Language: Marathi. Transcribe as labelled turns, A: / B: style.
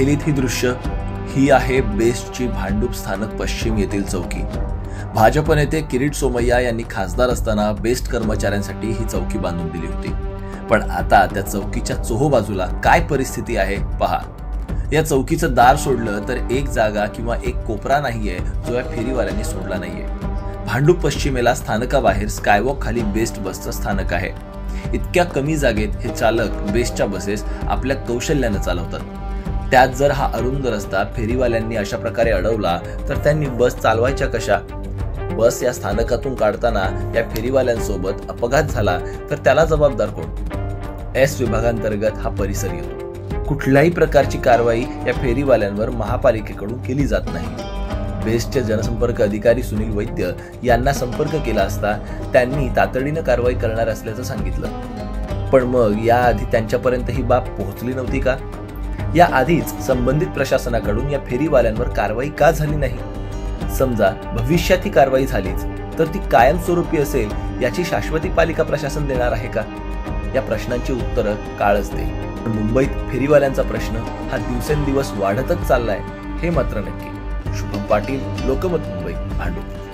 A: पाहिलीत ही दृश्य, ही आहे बेस्टची भांडूप स्थानक पश्चिम येथील चौकी। भाजप नेते किरीट सोमय्या यांनी खासदार असताना बेस्ट कर्मचाऱ्यांसाठी ही चौकी बांधून दिली होती। पण आता त्या चौकीच्या चोहोबाजूला काय परिस्थिती आहे पहा। या चौकीचं दार सोडलं तर एक जागा किंवा एक कोपरा नाहीये जो या फेरीवाल्यांनी सोडला नाहीये। भांडूप पश्चिमेला स्थानकाबाहेर स्कायवॉक खाली बेस्ट बसचं स्थानक आहे। इतक्या कमी जागेत हे चालक बेस्टच्या बसेस आपल्या कौशल्याने चालवतात। त्यात जर हा अरुंद रस्ता फेरीवाल्यांनी अशा प्रकारे अडवला तर त्यांनी बस चालवायच्या कशा? बस या स्थानकातून काढताना या फेरीवाल्यांसोबत अपघात झाला तर त्याला जबाबदार कोण? एस विभागांतर्गत हा परिसर येतो। कुठल्याही प्रकारची कारवाई या फेरीवाल्यांवर महापालिकेकडून केली जात नाही। बेस्टचे जनसंपर्क अधिकारी सुनील वैद्य यांना संपर्क केला असता त्यांनी तातडीनं कारवाई करणार असल्याचं सांगितलं। पण मग याआधी त्यांच्यापर्यंत ही बाब पोहोचली नव्हती का? या आधीच संबंधित प्रशासनाकडून या फेरीवाल्यांवर कारवाई का झाली नाही? समजा भविष्यात ही कारवाई झालीच तर ती कायमस्वरूपी असेल याची शाश्वती पालिका प्रशासन देणार आहे का? या प्रश्नांची उत्तरं काळच देईल। मुंबईत फेरीवाल्यांचा प्रश्न हा दिवसेंदिवस वाढतच चाललाय हे मात्र नक्की। शुभम पाटील, लोकमत, मुंबई, भांडूप।